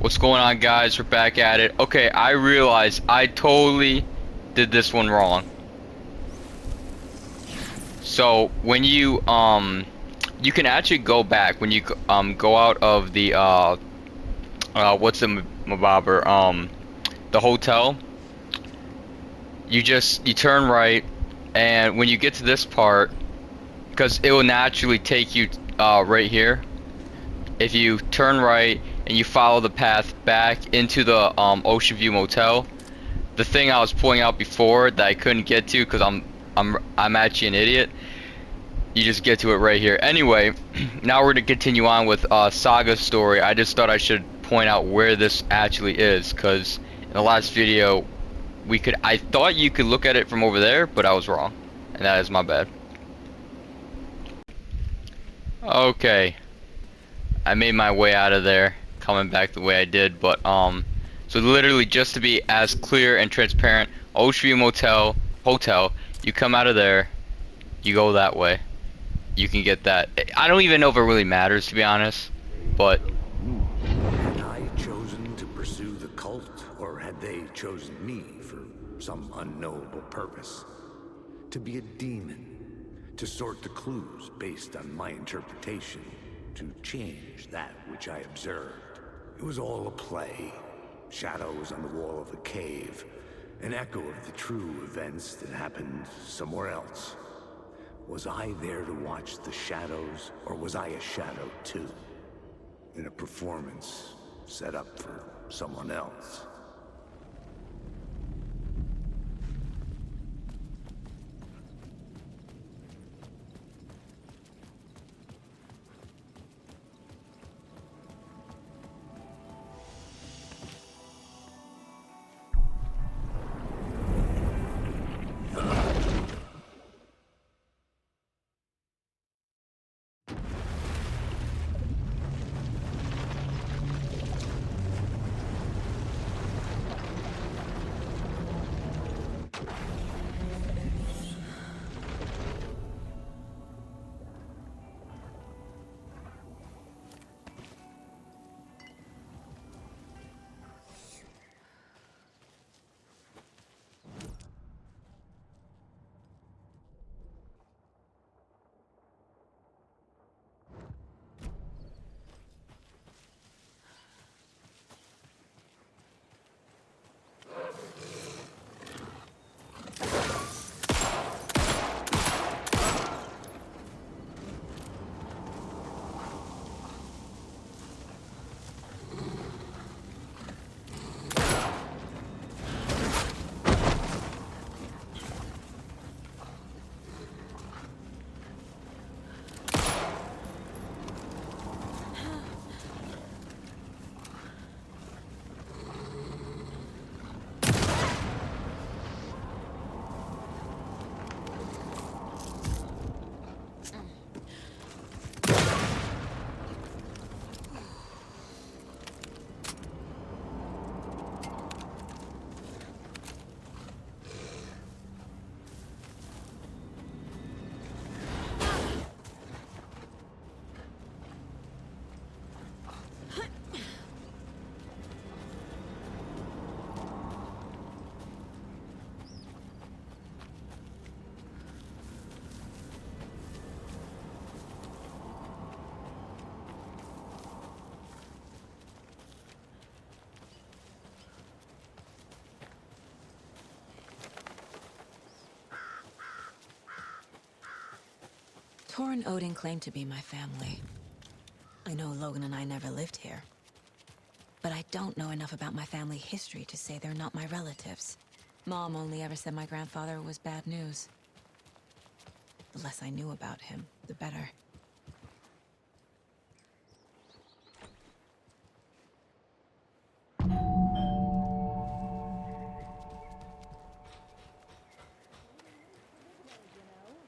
What's going on, guys? We're back at it. Okay, I realize I totally did this one wrong. So when you can actually go back when you go out of the what's the mabobber the hotel. You turn right, and when you get to this part, because it will naturally take you right here. If you turn right and you follow the path back into the Ocean View Motel, the thing I was pulling out before that I couldn't get to because I'm actually an idiot. You just get to it right here. Anyway, now we're gonna continue on with Saga's story. I just thought I should point out where this actually is, because in the last video I thought you could look at it from over there, but I was wrong, and that is my bad. Okay, I made my way out of there, coming back the way I did, but so literally, just to be as clear and transparent, Ocean View Hotel, you come out of there, you go that way. You can get that. I don't even know if it really matters, to be honest, but Had I chosen to pursue the cult, or had they chosen me for some unknowable purpose? To be a demon, to sort the clues based on my interpretation, to change that which I observed. It was all a play. Shadows on the wall of a cave, an echo of the true events that happened somewhere else. Was I there to watch the shadows, or was I a shadow too? In a performance set up for someone else. Torr and Odin claim to be my family. I know Logan and I never lived here. But I don't know enough about my family history to say they're not my relatives. Mom only ever said my grandfather was bad news. The less I knew about him, the better. I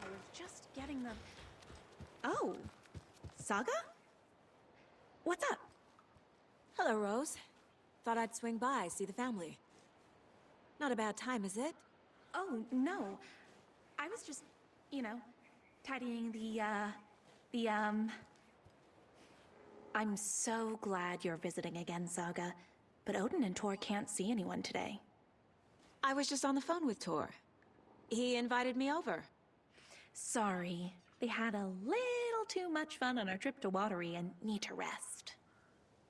was just getting the... Oh, Saga? What's up? Hello, Rose. Thought I'd swing by, see the family. Not a bad time, is it? Oh, no. I was just, you know, tidying the I'm so glad you're visiting again, Saga. But Odin and Torr can't see anyone today. I was just on the phone with Torr. He invited me over. Sorry. They had a little too much fun on our trip to Watery and need to rest.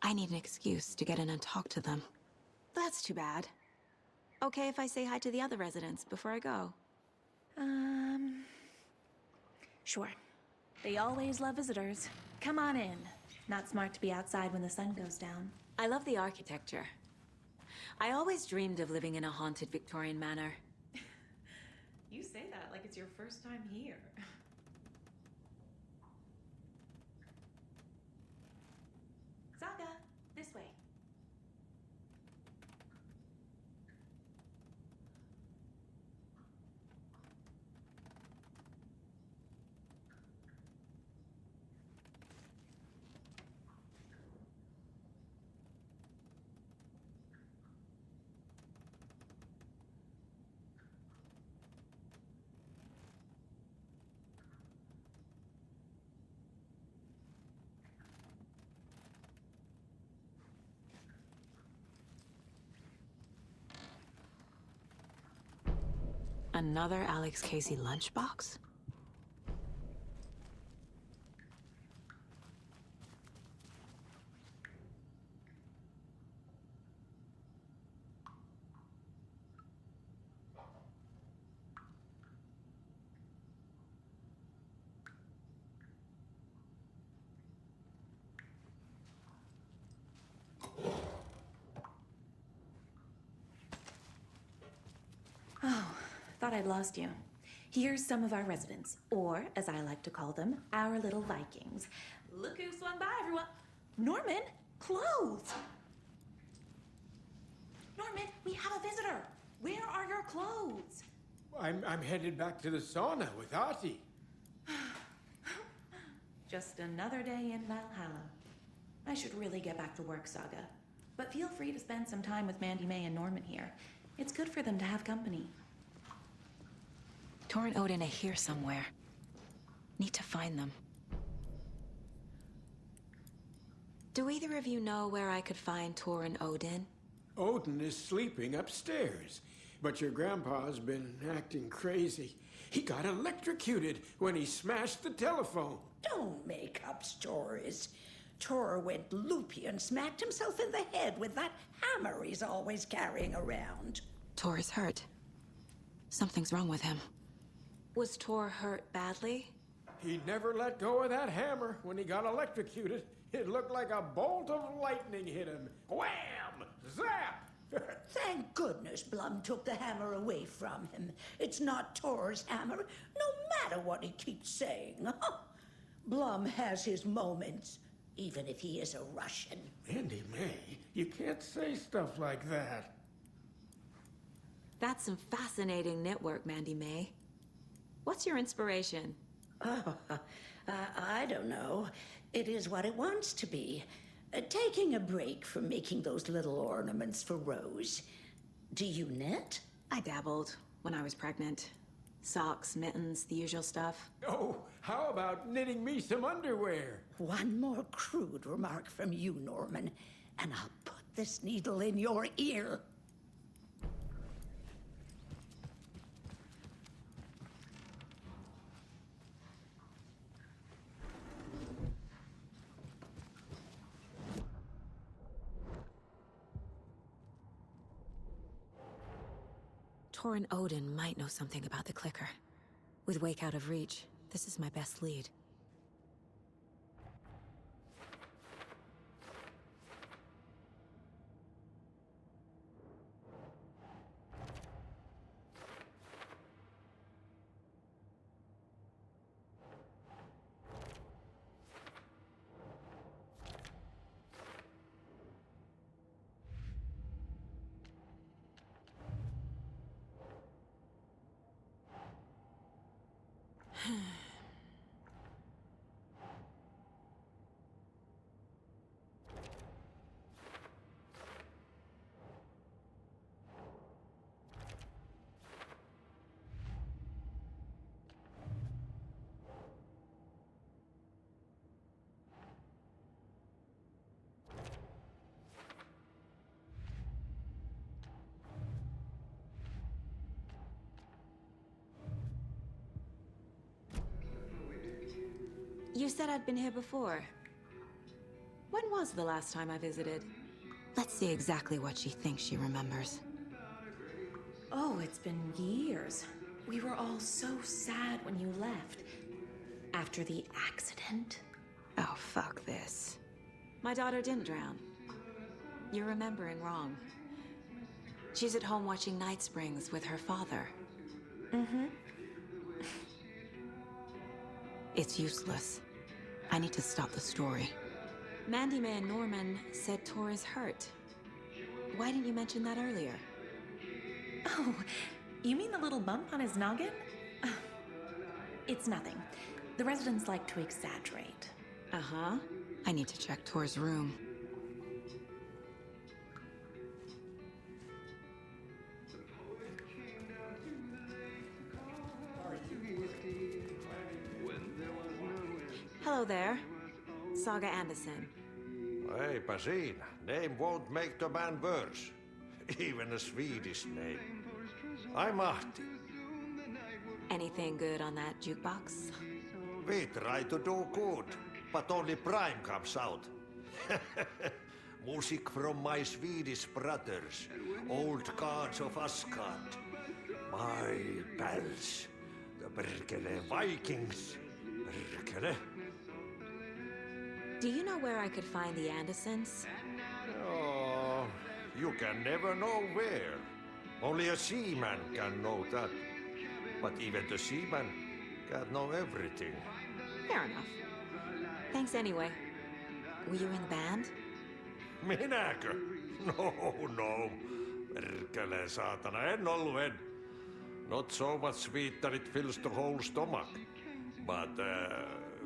I need an excuse to get in and talk to them. That's too bad. Okay if I say hi to the other residents before I go? Sure. They always love visitors. Come on in. Not smart to be outside when the sun goes down. I love the architecture. I always dreamed of living in a haunted Victorian manor. You say that like it's your first time here. Saga, this way. Another Alex Casey lunchbox? Thought I'd lost you. Here's some of our residents, or as I like to call them, our little Vikings. Look who swung by, everyone. Norman, clothes. Norman, we have a visitor. Where are your clothes? I'm headed back to the sauna with Artie. Just another day in Valhalla. I should really get back to work, Saga. But feel free to spend some time with Mandy May and Norman here. It's good for them to have company. Torr and Odin are here somewhere. Need to find them. Do either of you know where I could find Torr and Odin? Odin is sleeping upstairs, but your grandpa's been acting crazy. He got electrocuted when he smashed the telephone. Don't make up stories. Torr went loopy and smacked himself in the head with that hammer he's always carrying around. Torr is hurt. Something's wrong with him. Was Torr hurt badly? He never let go of that hammer when he got electrocuted. It looked like a bolt of lightning hit him. Wham! Zap! Thank goodness Blum took the hammer away from him. It's not Torr's hammer, no matter what he keeps saying. Blum has his moments, even if he is a Russian. Mandy May, you can't say stuff like that. That's some fascinating network, Mandy May. What's your inspiration? I don't know. It is what it wants to be. Taking a break from making those little ornaments for Rose. Do you knit? I dabbled when I was pregnant. Socks, mittens, the usual stuff. Oh, how about knitting me some underwear? One more crude remark from you, Norman, and I'll put this needle in your ear. Torr and Odin might know something about the clicker. With Wake out of reach, this is my best lead. said I'd been here before. When was the last time I visited? Let's see exactly what she thinks she remembers. Oh, it's been years. We were all so sad when you left. After the accident. Oh, fuck this. My daughter didn't drown. You're remembering wrong. She's at home watching Night Springs with her father. Mm-hmm. It's useless. I need to stop the story. Mandy May and Norman said Torr is hurt. Why didn't you mention that earlier? Oh, you mean the little bump on his noggin? It's nothing. The residents like to exaggerate. Uh-huh. I need to check Torr's room. Hello there. Saga Anderson. Eipä siinä. Name won't make the man worse. Even a Swedish name. I'm Ahti. Anything good on that jukebox? We try to do good, but only Prime comes out. Music from my Swedish brothers, old gods of Asgard. My pals, the Berkele Vikings. Berkele. Do you know where I could find the Andersons? Oh, you can never know where. Only a seaman can know that. But even the seaman can't know everything. Fair enough. Thanks anyway. Were you in the band? Minäkö? No. Perkele saatana, en ollut en. Not so much sweet that it fills the whole stomach. But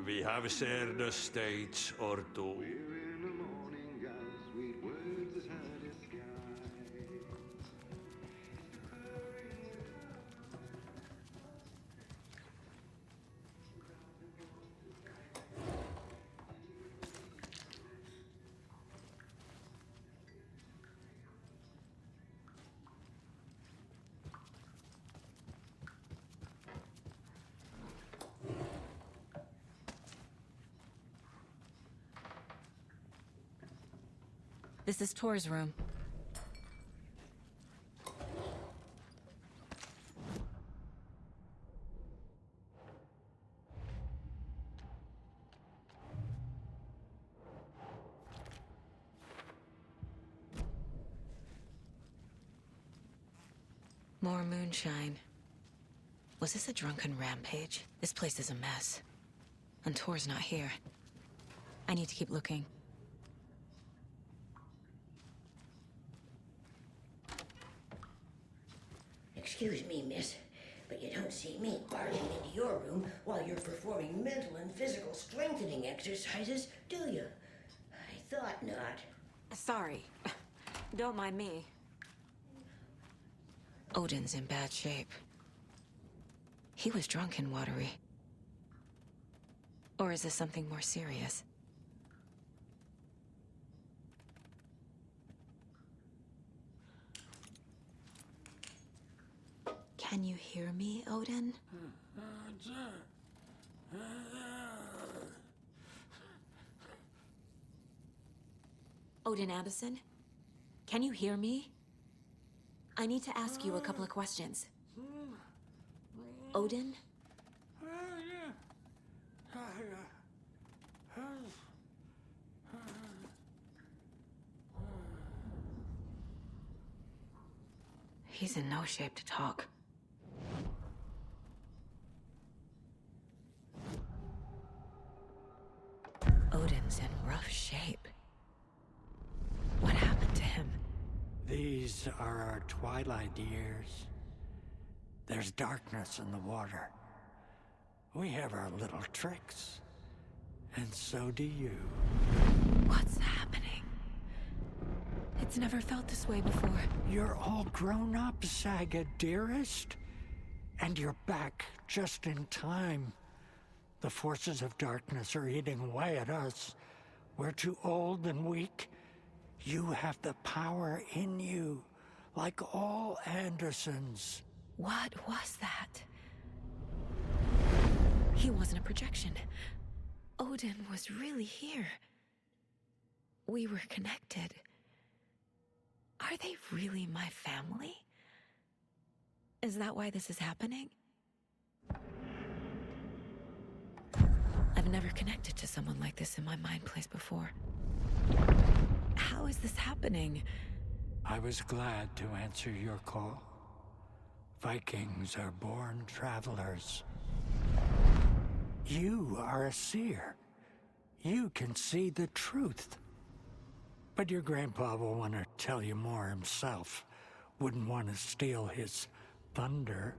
we have shared a stage or two. This is Tor's room. More moonshine. Was this a drunken rampage? This place is a mess. And Tor's not here. I need to keep looking. Excuse me, miss, but you don't see me barging into your room while you're performing mental and physical strengthening exercises, do you? I thought not. Sorry. Don't mind me. Odin's in bad shape. He was drunk and watery. Or is this something more serious? Can you hear me, Odin? Odin Anderson? Can you hear me? I need to ask you a couple of questions. Odin? He's in no shape to talk. Odin's in rough shape. What happened to him? These are our twilight years. There's darkness in the water. We have our little tricks. And so do you. What's happening? It's never felt this way before. You're all grown up, Saga, dearest. And you're back just in time. The forces of darkness are eating away at us. We're too old and weak. You have the power in you, like all Andersons. What was that? He wasn't a projection. Odin was really here. We were connected. Are they really my family? Is that why this is happening? I've never connected to someone like this in my mind place before. How is this happening? I was glad to answer your call. Vikings are born travelers. You are a seer. You can see the truth. But your grandpa will want to tell you more himself. Wouldn't want to steal his thunder.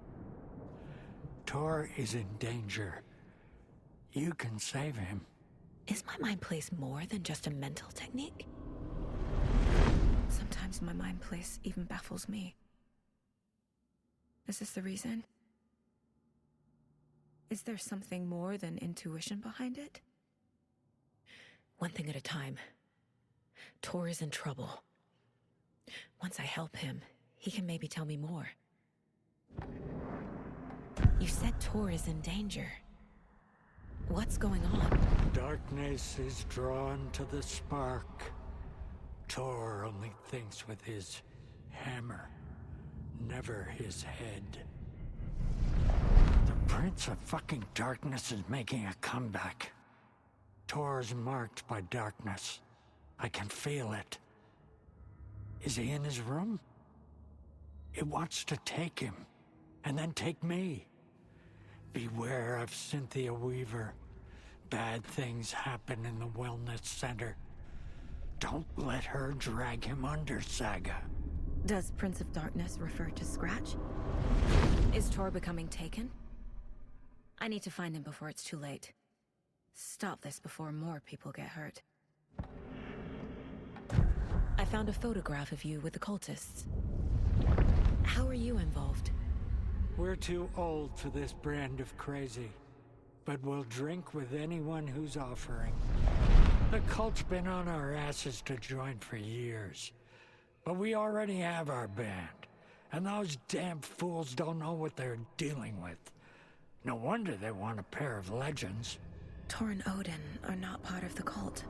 Torr is in danger. You can save him. Is my mind place more than just a mental technique? Sometimes my mind place even baffles me. Is this the reason? Is there something more than intuition behind it? One thing at a time. Torr is in trouble. Once I help him, he can maybe tell me more. You said Torr is in danger. What's going on? Darkness is drawn to the spark. Torr only thinks with his hammer, never his head. The Prince of fucking Darkness is making a comeback. Torr's marked by darkness. I can feel it. Is he in his room? It wants to take him, and then take me. Beware of Cynthia Weaver. Bad things happen in the wellness center. Don't let her drag him under, Saga. Does Prince of Darkness refer to Scratch? Is Torr becoming taken? I need to find him before it's too late. Stop this before more people get hurt. I found a photograph of you with the cultists. How are you involved? We're too old for this brand of crazy, but we'll drink with anyone who's offering. The cult's been on our asses to join for years, but we already have our band, and those damn fools don't know what they're dealing with. No wonder they want a pair of legends. Torr and Odin are not part of the cult.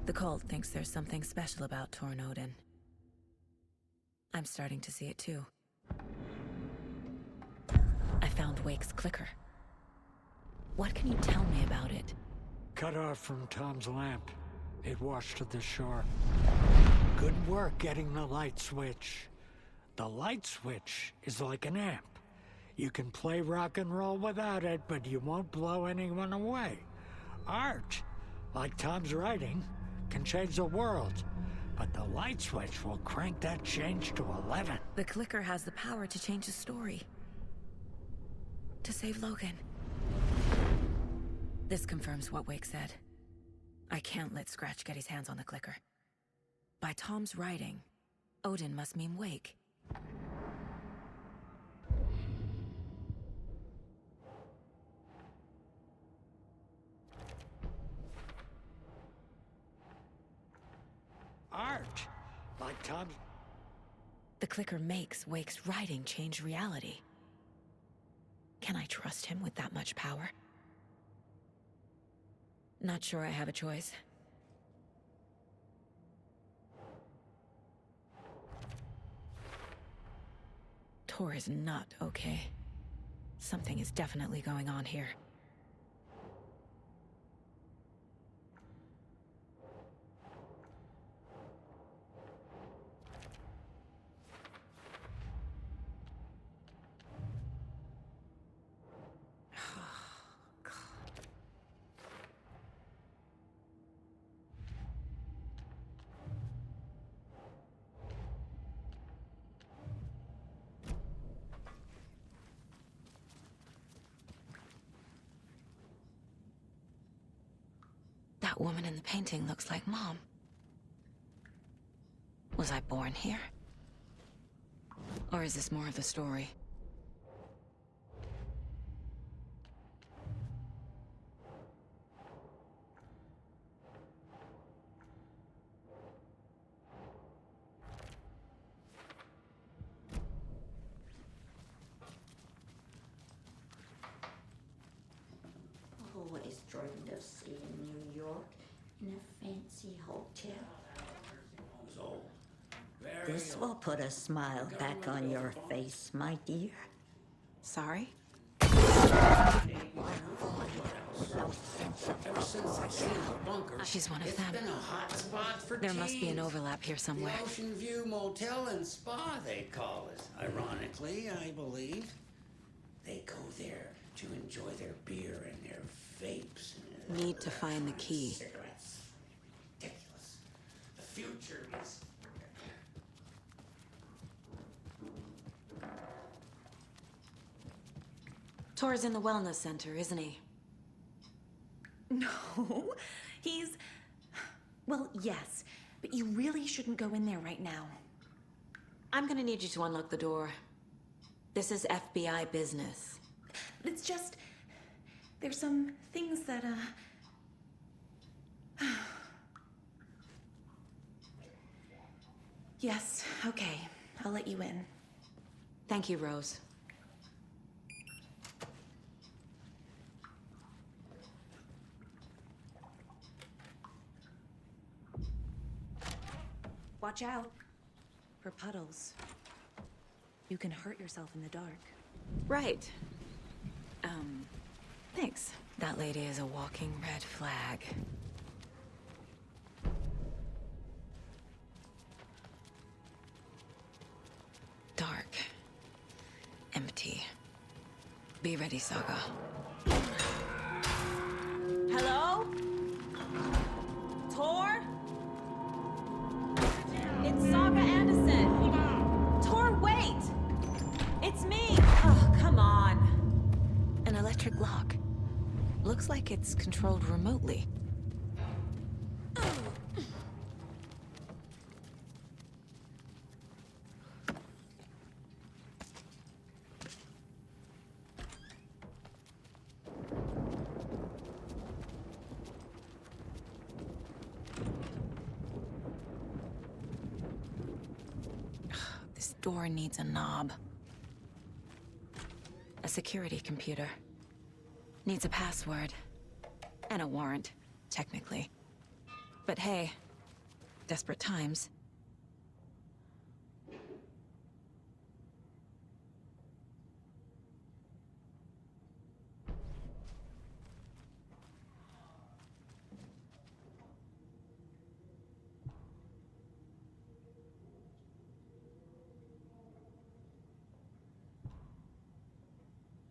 The cult thinks there's something special about Torr and Odin. I'm starting to see it too. I found Wake's clicker. What can you tell me about it? Cut off from Tom's lamp. It washed to the shore. Good work getting the light switch. The light switch is like an amp. You can play rock and roll without it, but you won't blow anyone away. Art, like Tom's writing, can change the world, but the light switch will crank that change to 11. The clicker has the power to change the story. To save Logan. This confirms what Wake said. I can't let Scratch get his hands on the clicker. By Tom's writing, Odin must mean Wake. Art, like Tom's... The clicker makes Wake's writing change reality. Can I trust him with that much power? Not sure I have a choice. Torr is not okay. Something is definitely going on here. That woman in the painting looks like Mom. Was I born here? Or is this more of the story? Always dreamed of This will put a smile back on your face, my dear. Sorry? Ever since I seen the bunker, She's one of it's them. been a hot spot for There must be an teens. overlap here somewhere. The Ocean View Motel and Spa, they call it. Ironically, I believe. They go there to enjoy their beer and their vapes. And Need to find the key. Cigarettes. Ridiculous. The future is... Tor's in the wellness center, isn't he? No, he's... Well, yes, but you really shouldn't go in there right now. I'm gonna need you to unlock the door. This is FBI business. It's just... There's some things that, Yes, okay. I'll let you in. Thank you, Rose. Watch out for puddles. You can hurt yourself in the dark. Right. Thanks. That lady is a walking red flag. Dark. Empty. Be ready, Saga. Hello? Torr? It's Saga Anderson. Torr, wait! It's me! Oh, come on. An electric lock. Looks like it's controlled remotely. This door needs a knob. A security computer. Needs a password. And a warrant, technically. But hey, desperate times.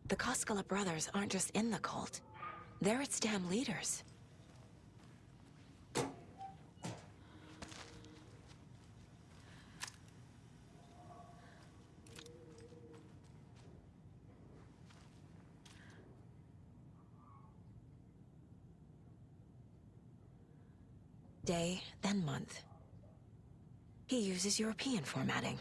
The Koskela brothers aren't just in the cult. They're its damn leaders. Day, then month. He uses European formatting.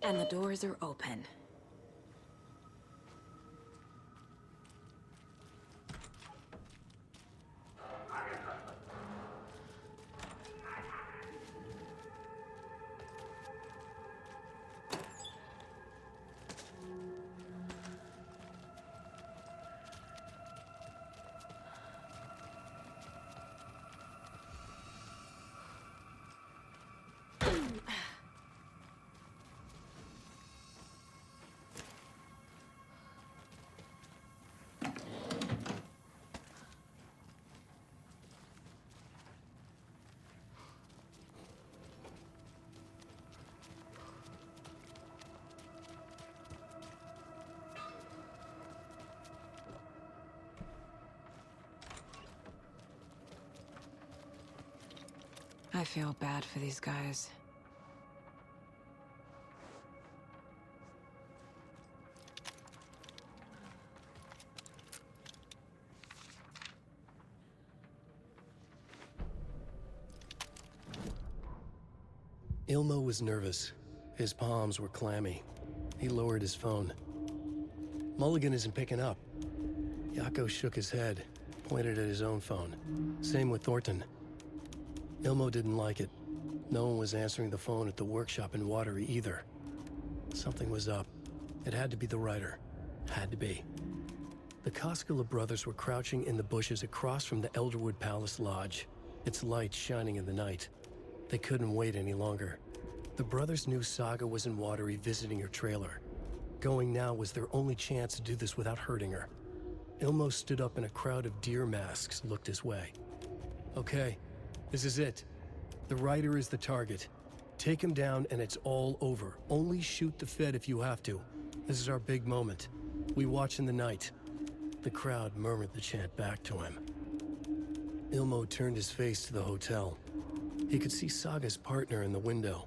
And the doors are open. I feel bad for these guys. Ilmo was nervous. His palms were clammy. He lowered his phone. Mulligan isn't picking up. Yako shook his head, pointed at his own phone. Same with Thornton. Ilmo didn't like it. No one was answering the phone at the workshop in Watery either. Something was up. It had to be the writer. Had to be. The Koskela brothers were crouching in the bushes across from the Elderwood Palace Lodge, its lights shining in the night. They couldn't wait any longer. The brothers knew Saga was in Watery visiting her trailer. Going now was their only chance to do this without hurting her. Ilmo stood up and a crowd of deer masks looked his way. Okay, this is it. The writer is the target. Take him down and it's all over. Only shoot the Fed if you have to. This is our big moment. We watch in the night. The crowd murmured the chant back to him. Ilmo turned his face to the hotel. He could see Saga's partner in the window.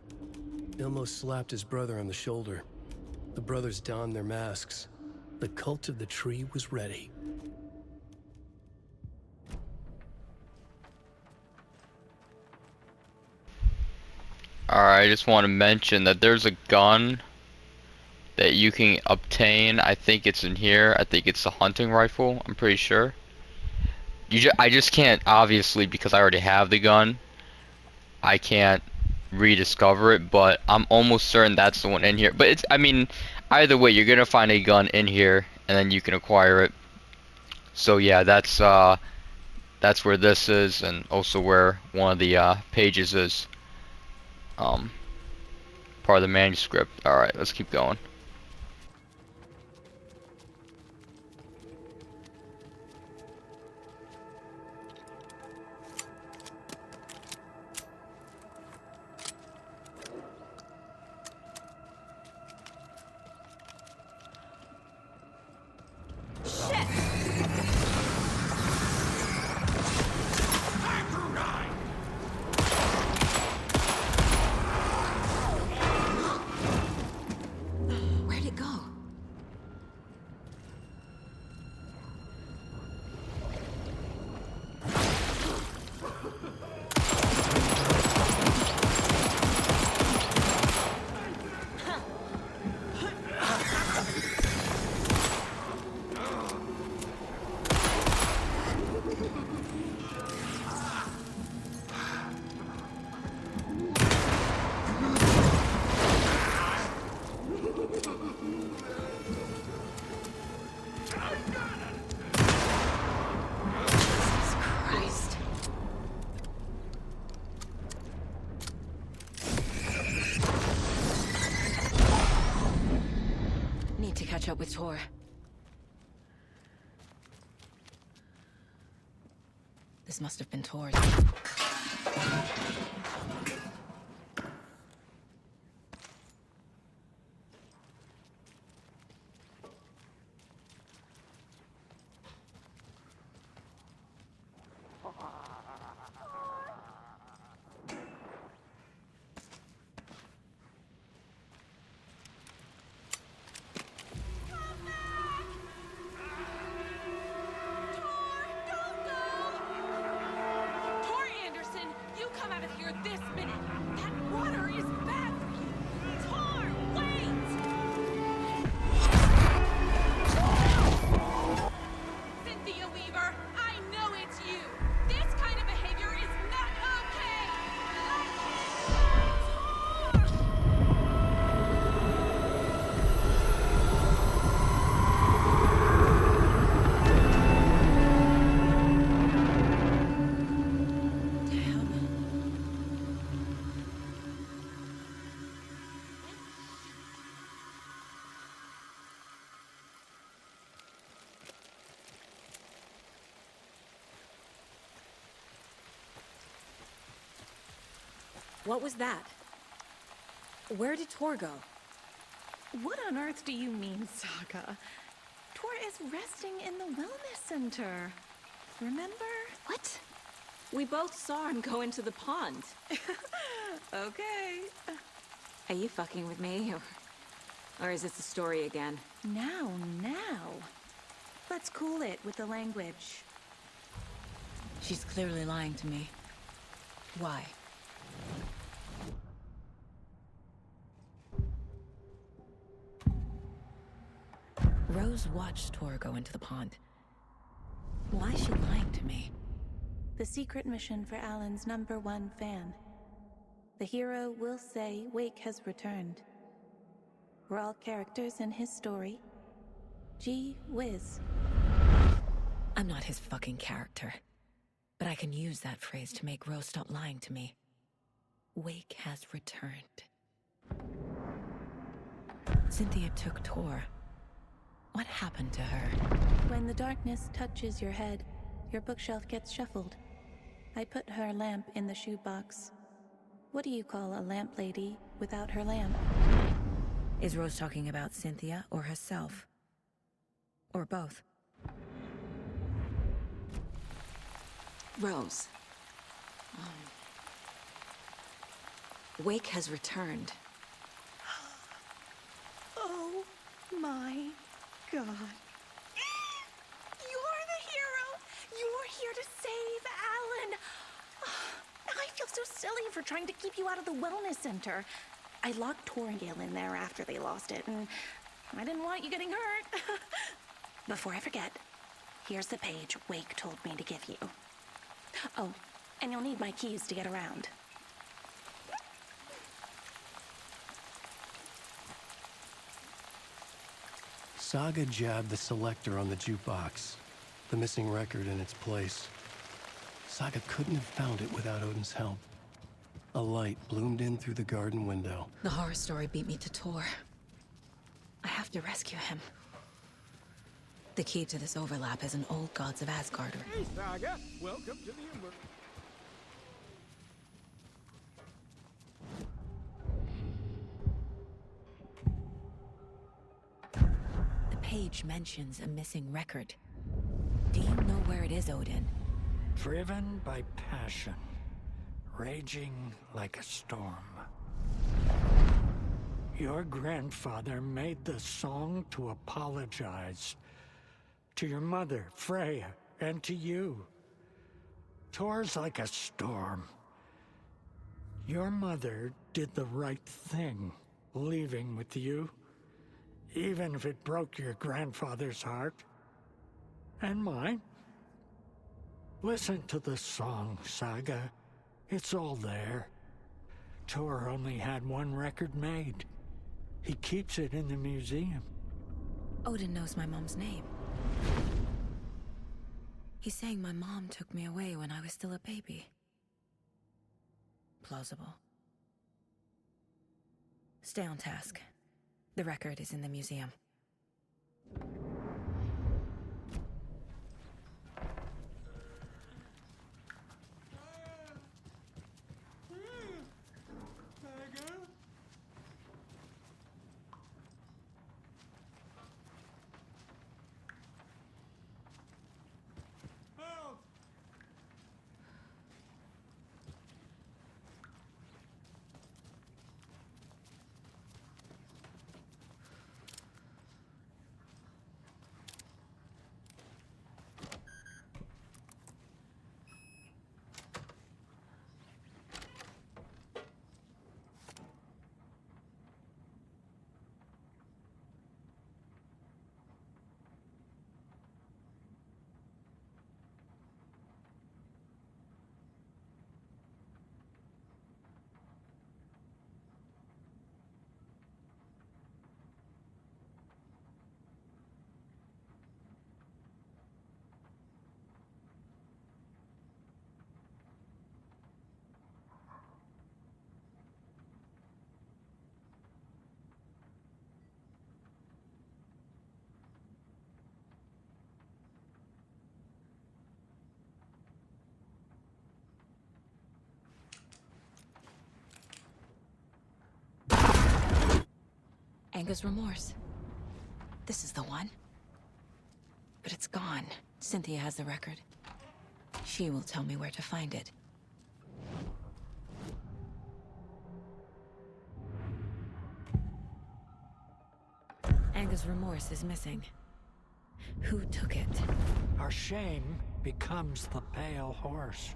Ilmo slapped his brother on the shoulder. The brothers donned their masks. The cult of the tree was ready. Alright, I just want to mention that there's a gun that you can obtain. I think it's in here. I think it's a hunting rifle. I'm pretty sure. I just can't, obviously, because I already have the gun. I can't rediscover it, but I'm almost certain that's the one in here. But it's, I mean, either way, you're gonna find a gun in here, and then you can acquire it. So yeah, that's where this is, and also where one of the pages is. Part of the manuscript. Alright, let's keep going. Where'd it go? Christ. Need to catch up with Torr. This must have been Torr's. What was that? Where did Torr go? What on earth do you mean, Saga? Torr is resting in the wellness center. Remember? What? We both saw him go into the pond. Okay. Are you fucking with me? Or is this a story again? Now. Let's cool it with the language. She's clearly lying to me. Why? Rose watched Torr go into the pond. Why is she lying to me? The secret mission for Alan's #1 fan. The hero will say Wake has returned. We're all characters in his story. Gee whiz. I'm not his fucking character. But I can use that phrase to make Rose stop lying to me. Wake has returned. Cynthia took Torr. What happened to her? When the darkness touches your head, your bookshelf gets shuffled. I put her lamp in the shoebox. What do you call a lamp lady without her lamp? Is Rose talking about Cynthia or herself? Or both? Rose. Wake has returned. Oh my God. You're the hero! You're here to save Alan! I feel so silly for trying to keep you out of the wellness center. I locked Torr and Gale in there after they lost it, and I didn't want you getting hurt. Before I forget, here's the page Wake told me to give you. Oh, and you'll need my keys to get around. Saga jabbed the selector on the jukebox, the missing record in its place. Saga couldn't have found it without Odin's help. A light bloomed in through the garden window. The horror story beat me to Torr. I have to rescue him. The key to this overlap is an old Gods of Asgard. Hey, Saga! Welcome to the Umber. The page mentions a missing record. Do you know where it is, Odin? Driven by passion, raging like a storm. Your grandfather made the song to apologize. To your mother, Freya, and to you. Tor's like a storm. Your mother did the right thing, leaving with you, even if it broke your grandfather's heart. And mine. Listen to the song, Saga. It's all there. Torr only had one record made. He keeps it in the museum. Odin knows my mom's name. He's saying my mom took me away when I was still a baby. Plausible. Stay on task. The record is in the museum. Anger's remorse. This is the one. But it's gone. Cynthia has the record. She will tell me where to find it. Anger's remorse is missing. Who took it? Our shame becomes the pale horse.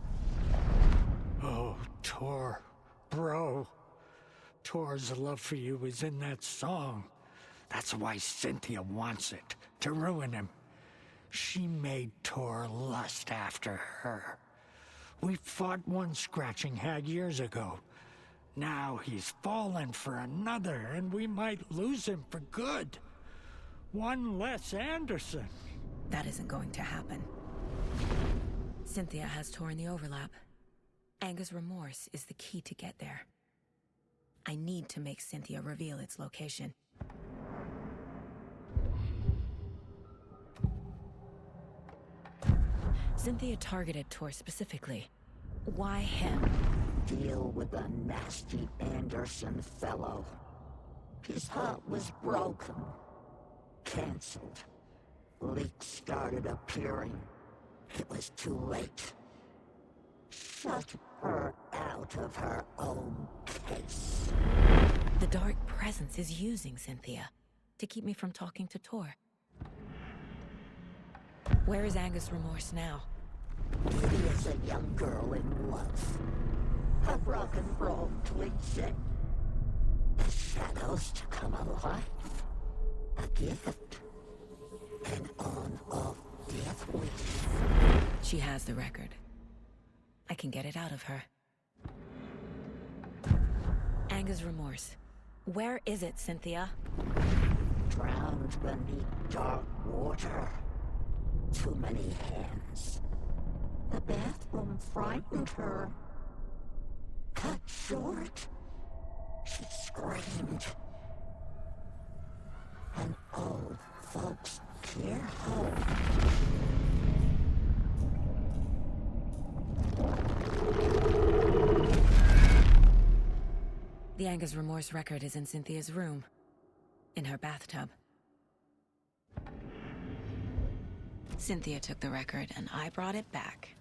Oh, Torr, bro. Tor's love for you is in that song. That's why Cynthia wants it, to ruin him. She made Torr lust after her. We fought one scratching hag years ago. Now he's fallen for another, and we might lose him for good. One less Anderson. That isn't going to happen. Cynthia has Torr in the overlap. Anger's remorse is the key to get there. I need to make Cynthia reveal its location. Cynthia targeted Torr specifically. Why him? Deal with the nasty Anderson fellow. His heart was broken. Cancelled. Leaks started appearing. It was too late. Shut her out of her own case. The Dark Presence is using Cynthia to keep me from talking to Torr. Where is Anger's remorse now? She is a young girl in love. A rock and roll cliche. The shadows to come alive. A gift. An on-off death wish. She has the record. I can get it out of her. Anger's remorse. Where is it, Cynthia? Drowned beneath dark water. Too many hands. The bathroom frightened her. Cut short. She screamed. An old folks' care home. The Anger's remorse record is in Cynthia's room. In her bathtub. Cynthia took the record, and I brought it back.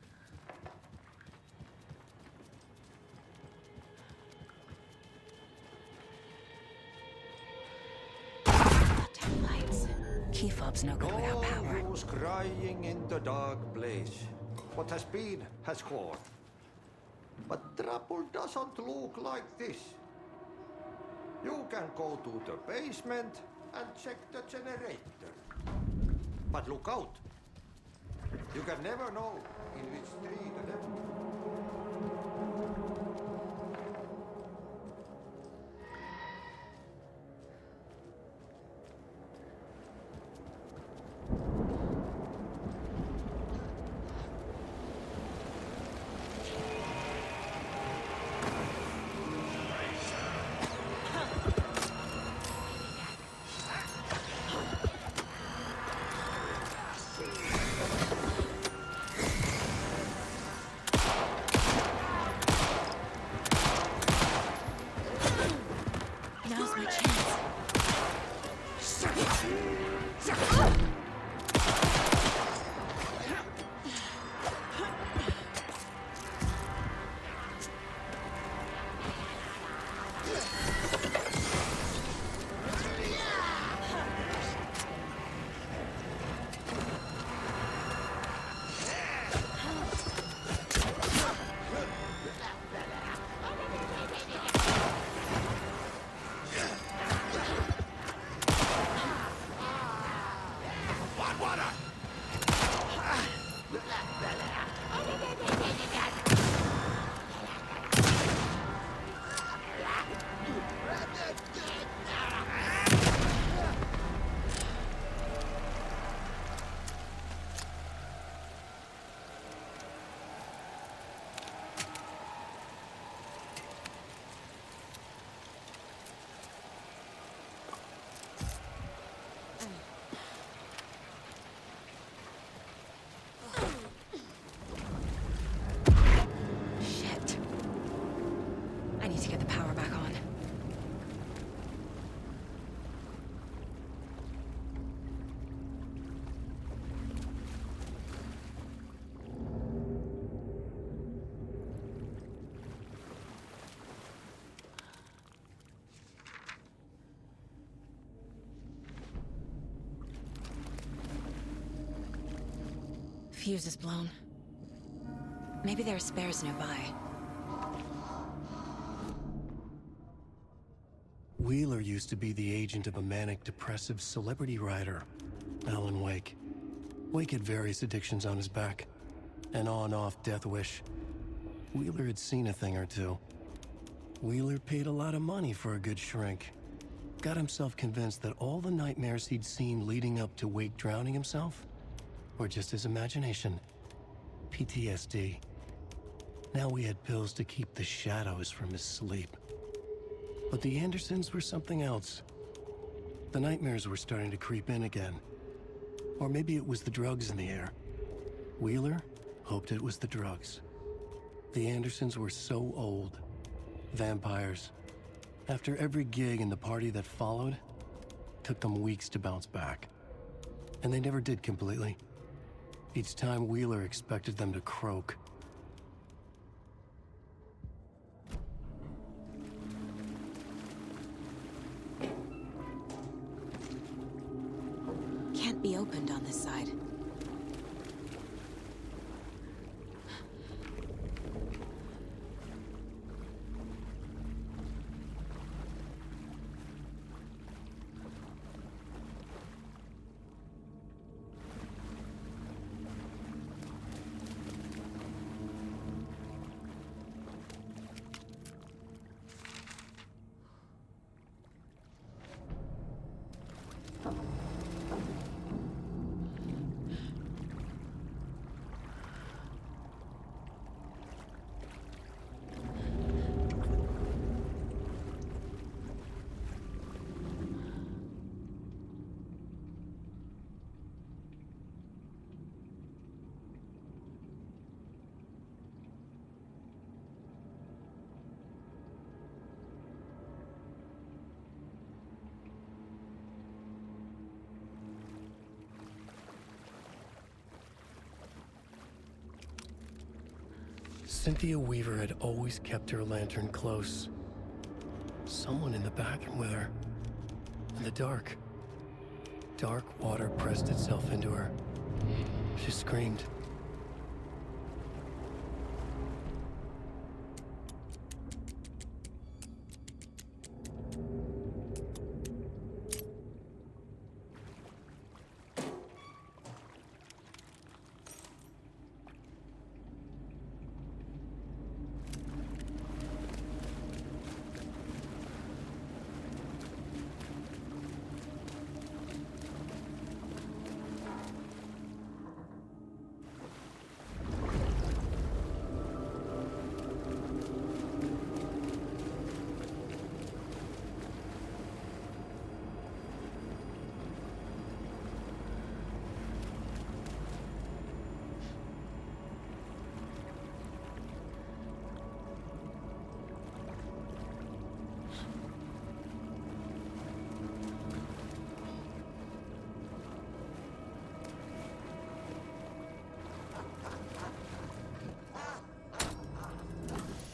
Lights. Key fob's no good without power. Who's crying in the dark place? What has been has gone. But trouble doesn't look like this. You can go to the basement and check the generator. But look out. You can never know in which tree the devil... Now's my chance. Shit. I need to get the power back on. Fuse is blown. Maybe there are spares nearby. Wheeler used to be the agent of a manic-depressive celebrity writer, Alan Wake. Wake had various addictions on his back, an on-off death wish. Wheeler had seen a thing or two. Wheeler paid a lot of money for a good shrink. Got himself convinced that all the nightmares he'd seen leading up to Wake drowning himself were just his imagination. PTSD. Now we had pills to keep the shadows from his sleep. But the Andersons were something else. The nightmares were starting to creep in again. Or maybe it was the drugs in the air. Wheeler hoped it was the drugs. The Andersons were so old. Vampires. After every gig and the party that followed, took them weeks to bounce back. And they never did completely. Each time Wheeler expected them to croak. Can't be opened on this side. Cynthia Weaver had always kept her lantern close. Someone in the bathroom with her. In the dark. Dark water pressed itself into her. She screamed.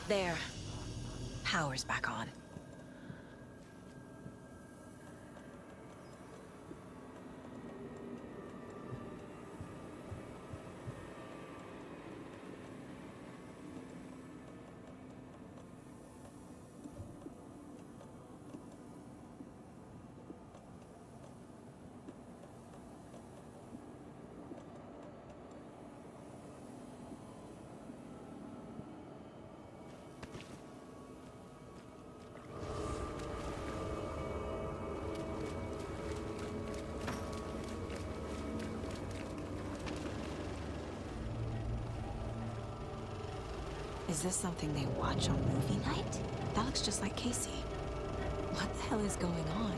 There. Power's back on. Is this something they watch on movie night? That looks just like Casey. What the hell is going on?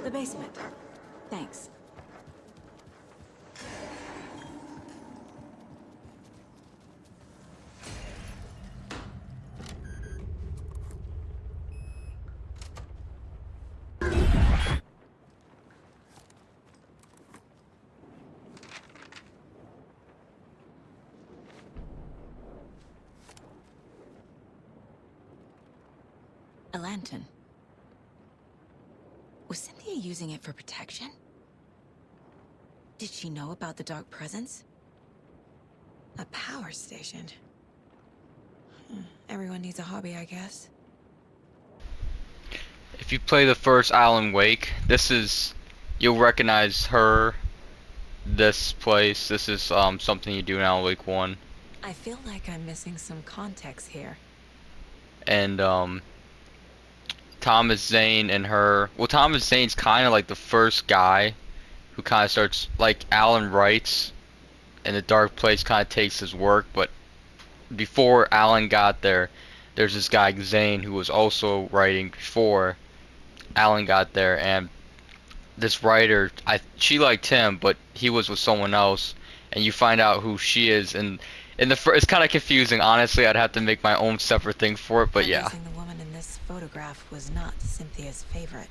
The basement. Thanks. A lantern. Was Cynthia using it for protection? Did she know about the dark presence? A power station. Everyone needs a hobby, I guess. If you play the first Alan Wake, you'll recognize her, this place. This is something you do in Alan Wake 1. I feel like I'm missing some context here. And Thomas Zane and her. Well, Thomas Zane's kind of like the first guy who kind of starts, like Alan writes, and the dark place kind of takes his work. But before Alan got there, there's this guy Zane who was also writing before Alan got there, and this writer, she liked him, but he was with someone else, and you find out who she is, and it's kind of confusing. Honestly, I'd have to make my own separate thing for it, but I'm yeah. guessing the woman in this photograph was not Cynthia's favorite.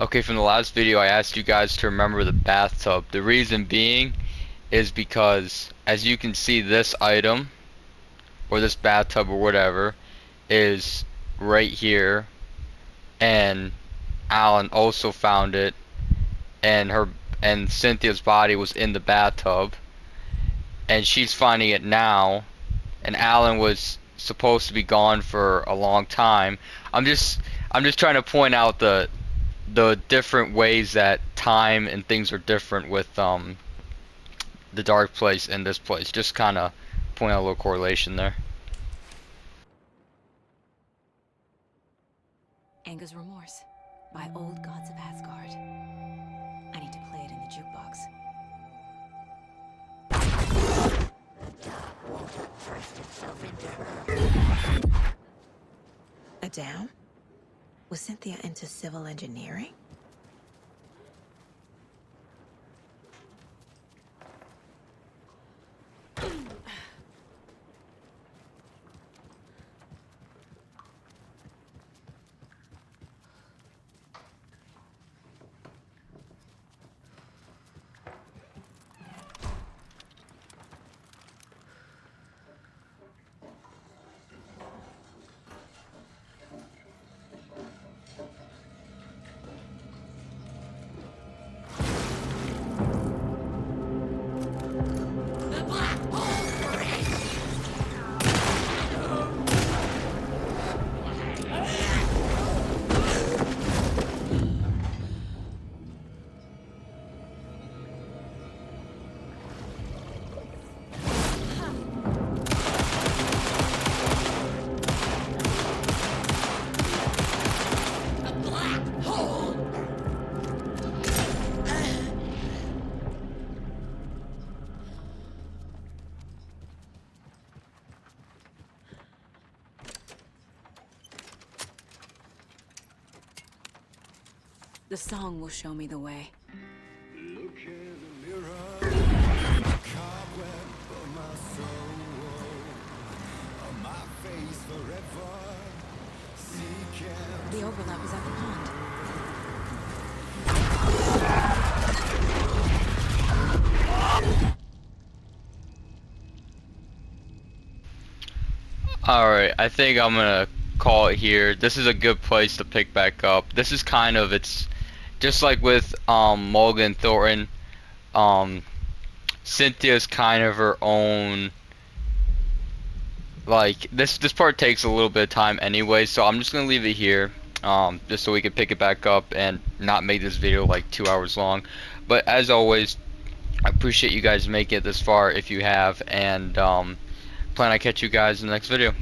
Okay, from the last video, I asked you guys to remember the bathtub. The reason being is because, as you can see, this item, or this bathtub or whatever, is right here, and Alan also found it, and Cynthia's body was in the bathtub, and she's finding it now, and Alan was supposed to be gone for a long time. I'm just trying to point out the different ways that time and things are different with the dark place and this place. Just kind of point out a little correlation there. Anger's Remorse by Old Gods of Asgard. I need to play it in the jukebox. A dam? Was Cynthia into civil engineering? The song will show me the way. Look in the mirror, cobweb for my soul, on my face forever, seeking. The overlap is at the pond. Alright, I think I'm gonna call it here. This is a good place to pick back up. This is kind of, it's just like with Mulligan and Thornton, Cynthia's kind of her own, like, this part takes a little bit of time anyway, so I'm just gonna leave it here, just so we can pick it back up and not make this video like 2 hours long. But as always, I appreciate you guys making it this far if you have, and plan on catch you guys in the next video.